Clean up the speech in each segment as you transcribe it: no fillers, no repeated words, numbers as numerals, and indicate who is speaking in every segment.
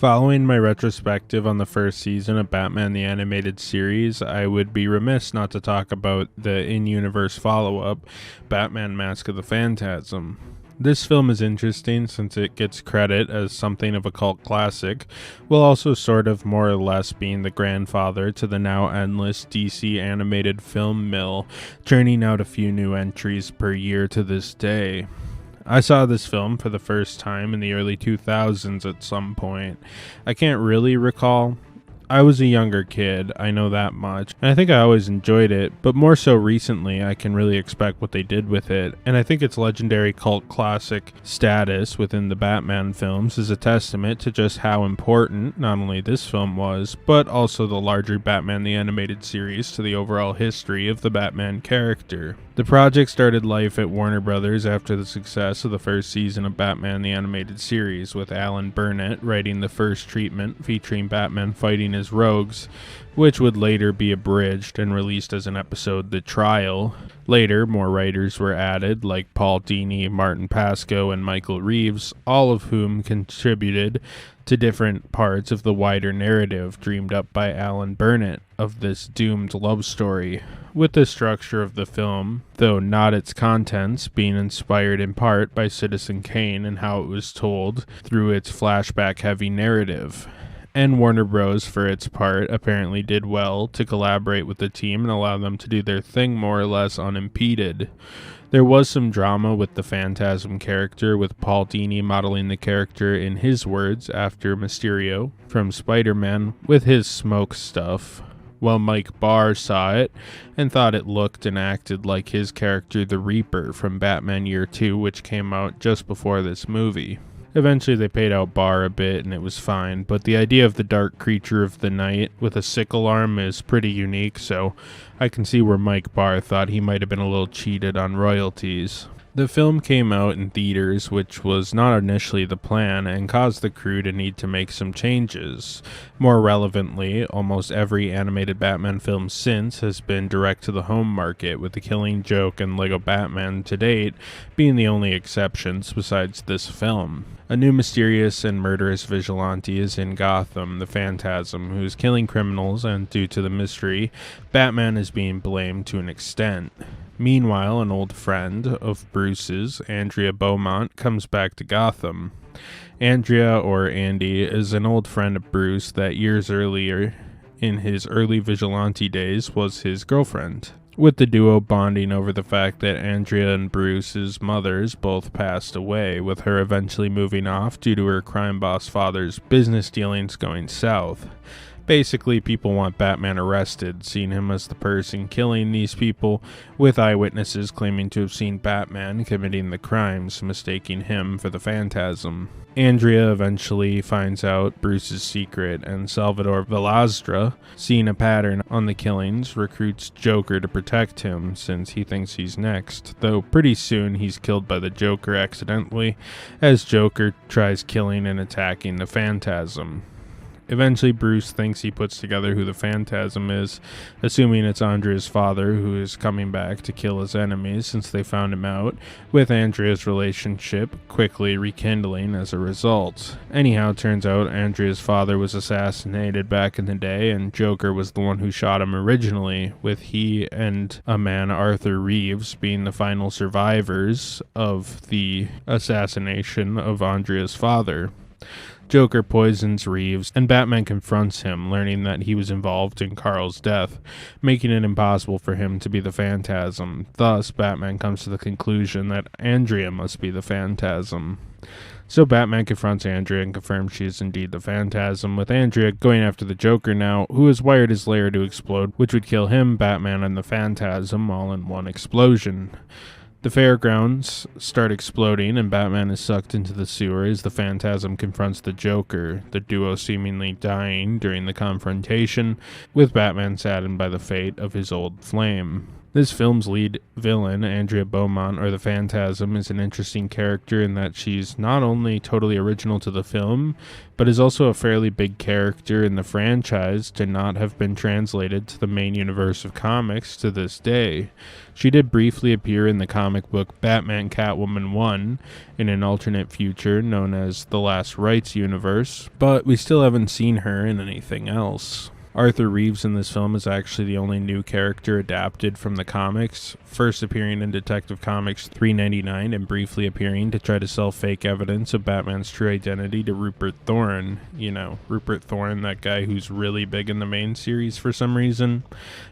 Speaker 1: Following my retrospective on the first season of Batman the Animated Series, I would be remiss not to talk about the in-universe follow-up, Batman Mask of the Phantasm. This film is interesting since it gets credit as something of a cult classic, while also sort of more or less being the grandfather to the now endless DC animated film mill, churning out a few new entries per year to this day. I saw this film for the first time in the early 2000s at some point. I can't really recall. I was a younger kid, I know that much, and I think I always enjoyed it, but more so recently I can really expect what they did with it, and I think its legendary cult classic status within the Batman films is a testament to just how important not only this film was, but also the larger Batman the Animated Series to the overall history of the Batman character. The project started life at Warner Brothers after the success of the first season of Batman the Animated Series, with Alan Burnett writing the first treatment featuring Batman fighting as rogues, which would later be abridged and released as an episode, The Trial. Later, more writers were added, like Paul Dini, Martin Pasco, and Michael Reeves, all of whom contributed to different parts of the wider narrative dreamed up by Alan Burnett of this doomed love story, with the structure of the film, though not its contents, being inspired in part by Citizen Kane and how it was told through its flashback-heavy narrative. And Warner Bros., for its part, apparently did well to collaborate with the team and allow them to do their thing more or less unimpeded. There was some drama with the Phantasm character, with Paul Dini modeling the character in his words after Mysterio from Spider-Man with his smoke stuff, while Mike Barr saw it and thought it looked and acted like his character the Reaper from Batman Year 2, which came out just before this movie. Eventually they paid out Barr a bit and it was fine, but the idea of the dark creature of the night with a sickle arm is pretty unique, so I can see where Mike Barr thought he might have been a little cheated on royalties. The film came out in theaters, which was not initially the plan, and caused the crew to need to make some changes. More relevantly, almost every animated Batman film since has been direct to the home market, with The Killing Joke and Lego Batman to date being the only exceptions besides this film. A new mysterious and murderous vigilante is in Gotham, the Phantasm, who is killing criminals, and due to the mystery, Batman is being blamed to an extent. Meanwhile, an old friend of Bruce's, Andrea Beaumont, comes back to Gotham. Andrea, or Andy, is an old friend of Bruce that years earlier, in his early vigilante days, was his girlfriend, with the duo bonding over the fact that Andrea and Bruce's mothers both passed away, with her eventually moving off due to her crime boss father's business dealings going south. Basically, people want Batman arrested, seeing him as the person killing these people, with eyewitnesses claiming to have seen Batman committing the crimes, mistaking him for the Phantasm. Andrea eventually finds out Bruce's secret, and Salvador Velastra, seeing a pattern on the killings, recruits Joker to protect him, since he thinks he's next, though pretty soon he's killed by the Joker accidentally, as Joker tries killing and attacking the Phantasm. Eventually, Bruce thinks he puts together who the Phantasm is, assuming it's Andrea's father, who is coming back to kill his enemies since they found him out, with Andrea's relationship quickly rekindling as a result. Anyhow, it turns out Andrea's father was assassinated back in the day, and Joker was the one who shot him originally, with he and a man, Arthur Reeves, being the final survivors of the assassination of Andrea's father. Joker poisons Reeves, and Batman confronts him, learning that he was involved in Carl's death, making it impossible for him to be the Phantasm. Thus, Batman comes to the conclusion that Andrea must be the Phantasm. So Batman confronts Andrea and confirms she is indeed the Phantasm, with Andrea going after the Joker now, who has wired his lair to explode, which would kill him, Batman, and the Phantasm all in one explosion. The fairgrounds start exploding and Batman is sucked into the sewer as the Phantasm confronts the Joker, the duo seemingly dying during the confrontation, with Batman saddened by the fate of his old flame. This film's lead villain, Andrea Beaumont, or the Phantasm, is an interesting character in that she's not only totally original to the film, but is also a fairly big character in the franchise to not have been translated to the main universe of comics to this day. She did briefly appear in the comic book Batman Catwoman 1 in an alternate future known as the Last Rights universe, but we still haven't seen her in anything else. Arthur Reeves in this film is actually the only new character adapted from the comics, first appearing in Detective Comics 399 and briefly appearing to try to sell fake evidence of Batman's true identity to Rupert Thorne. You know, Rupert Thorne, that guy who's really big in the main series for some reason.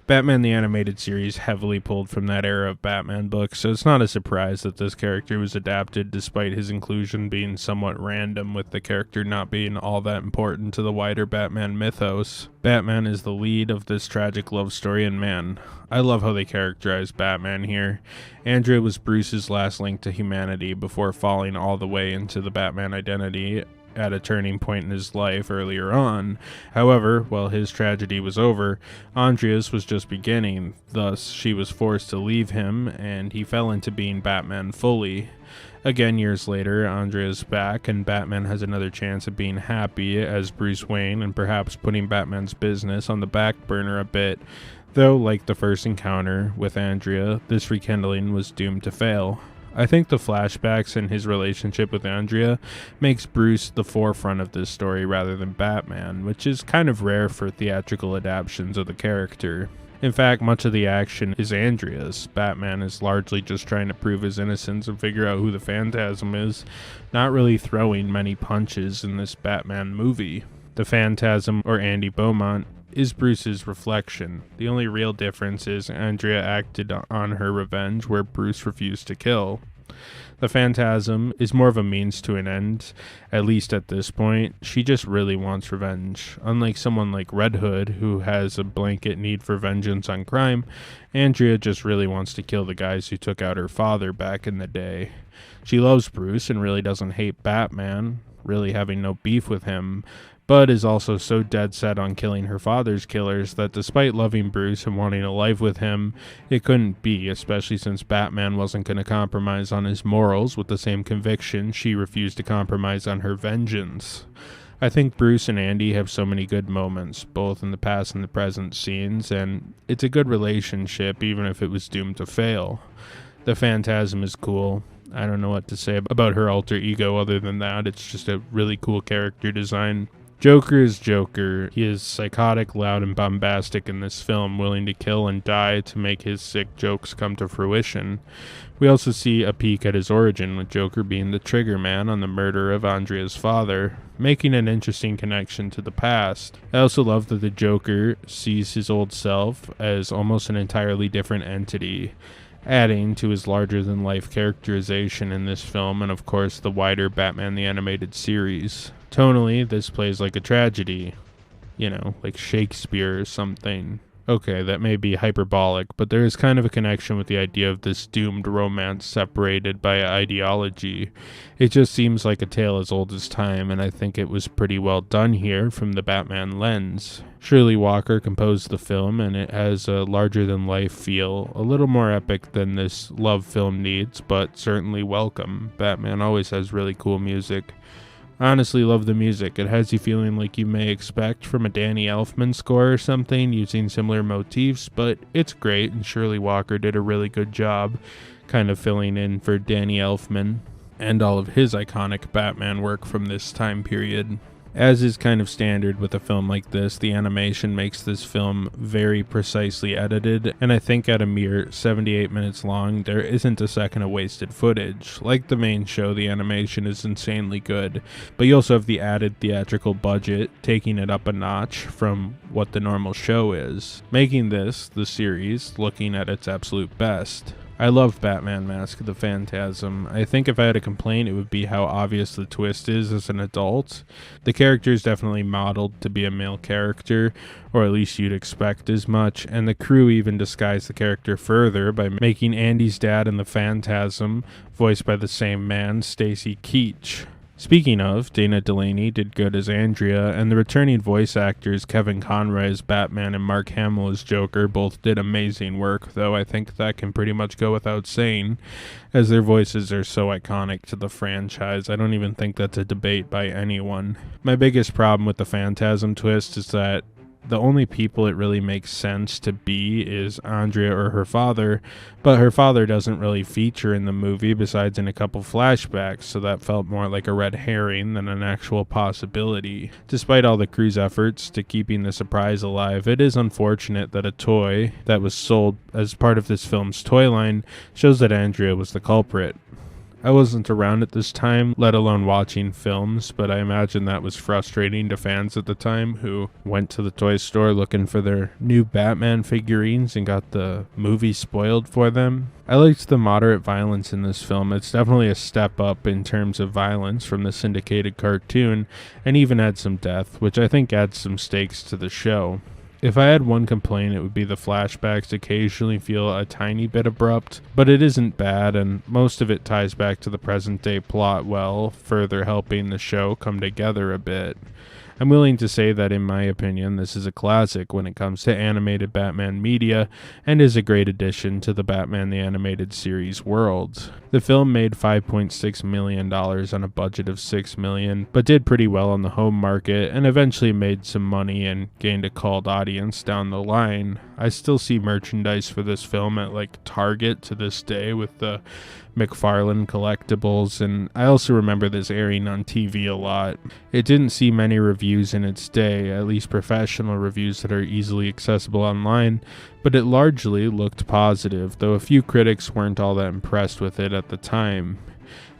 Speaker 1: Batman the Animated Series heavily pulled from that era of Batman books, so it's not a surprise that this character was adapted despite his inclusion being somewhat random, with the character not being all that important to the wider Batman mythos. Batman is the lead of this tragic love story, and man, I love how they characterize Batman here. Andrea was Bruce's last link to humanity before falling all the way into the Batman identity at a turning point in his life earlier on. However, while his tragedy was over, Andrea's was just beginning. Thus, she was forced to leave him, and he fell into being Batman fully. Again, years later, Andrea's back, and Batman has another chance at being happy as Bruce Wayne and perhaps putting Batman's business on the back burner a bit. Though, like the first encounter with Andrea, this rekindling was doomed to fail. I think the flashbacks and his relationship with Andrea makes Bruce the forefront of this story rather than Batman, which is kind of rare for theatrical adaptations of the character. In fact, much of the action is Andrea's. Batman is largely just trying to prove his innocence and figure out who the Phantasm is, not really throwing many punches in this Batman movie. The Phantasm, or Andy Beaumont, is Bruce's reflection. The only real difference is Andrea acted on her revenge where Bruce refused to kill. The Phantasm is more of a means to an end, at least at this point. She just really wants revenge. Unlike someone like Red Hood, who has a blanket need for vengeance on crime, Andrea just really wants to kill the guys who took out her father back in the day. She loves Bruce and really doesn't hate Batman, really having no beef with him, but is also so dead set on killing her father's killers that despite loving Bruce and wanting a life with him, it couldn't be, especially since Batman wasn't going to compromise on his morals with the same conviction she refused to compromise on her vengeance. I think Bruce and Andy have so many good moments, both in the past and the present scenes, and it's a good relationship even if it was doomed to fail. The Phantasm is cool. I don't know what to say about her alter ego other than that. It's just a really cool character design. Joker is Joker. He is psychotic, loud, and bombastic in this film, willing to kill and die to make his sick jokes come to fruition. We also see a peek at his origin, with Joker being the trigger man on the murder of Andrea's father, making an interesting connection to the past. I also love that the Joker sees his old self as almost an entirely different entity, adding to his larger-than-life characterization in this film and, of course, the wider Batman the Animated Series. Tonally, this plays like a tragedy. You know, like Shakespeare or something. Okay, that may be hyperbolic, but there is kind of a connection with the idea of this doomed romance separated by ideology. It just seems like a tale as old as time, and I think it was pretty well done here from the Batman lens. Shirley Walker composed the film, and it has a larger-than-life feel, a little more epic than this love film needs, but certainly welcome. Batman always has really cool music. I honestly love the music. It has you feeling like you may expect from a Danny Elfman score or something, using similar motifs, but it's great, and Shirley Walker did a really good job kind of filling in for Danny Elfman and all of his iconic Batman work from this time period. As is kind of standard with a film like this, the animation makes this film very precisely edited, and I think at a mere 78 minutes long, there isn't a second of wasted footage. Like the main show, the animation is insanely good, but you also have the added theatrical budget, taking it up a notch from what the normal show is, making this, the series, looking at its absolute best. I love Batman Mask of the Phantasm. I think if I had a complaint, it would be how obvious the twist is as an adult. The character is definitely modeled to be a male character, or at least you'd expect as much, and the crew even disguised the character further by making Andy's dad in the Phantasm, voiced by the same man, Stacy Keach. Speaking of, Dana Delaney did good as Andrea, and the returning voice actors Kevin Conroy as Batman and Mark Hamill as Joker both did amazing work, though I think that can pretty much go without saying, as their voices are so iconic to the franchise. I don't even think that's a debate by anyone. My biggest problem with the Phantasm twist is that the only people it really makes sense to be is Andrea or her father, but her father doesn't really feature in the movie besides in a couple flashbacks, so that felt more like a red herring than an actual possibility. Despite all the crew's efforts to keeping the surprise alive, it is unfortunate that a toy that was sold as part of this film's toy line shows that Andrea was the culprit. I wasn't around at this time, let alone watching films, but I imagine that was frustrating to fans at the time who went to the toy store looking for their new Batman figurines and got the movie spoiled for them. I liked the moderate violence in this film. It's definitely a step up in terms of violence from the syndicated cartoon, and even had some death, which I think adds some stakes to the show. If I had one complaint, it would be the flashbacks occasionally feel a tiny bit abrupt, but it isn't bad, and most of it ties back to the present day plot well, further helping the show come together a bit. I'm willing to say that, in my opinion, this is a classic when it comes to animated Batman media, and is a great addition to the Batman the Animated Series world. The film made $5.6 million on a budget of $6 million, but did pretty well on the home market, and eventually made some money and gained a cult audience down the line. I still see merchandise for this film at Target to this day with the McFarlane collectibles, and I also remember this airing on TV a lot. It didn't see many reviews in its day, at least professional reviews that are easily accessible online, but it largely looked positive, though a few critics weren't all that impressed with it at the time.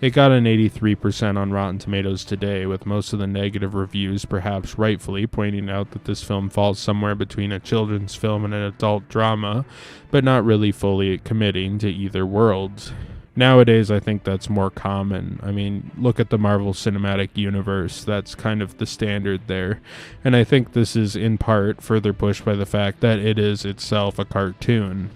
Speaker 1: It got an 83% on Rotten Tomatoes today, with most of the negative reviews perhaps rightfully pointing out that this film falls somewhere between a children's film and an adult drama, but not really fully committing to either world. Nowadays, I think that's more common. I mean, look at the Marvel Cinematic Universe. That's kind of the standard there. And I think this is in part further pushed by the fact that it is itself a cartoon.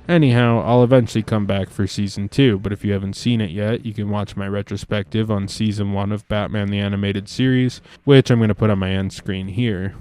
Speaker 1: Anyhow, I'll eventually come back for Season 2, but if you haven't seen it yet, you can watch my retrospective on Season 1 of Batman the Animated Series, which I'm going to put on my end screen here.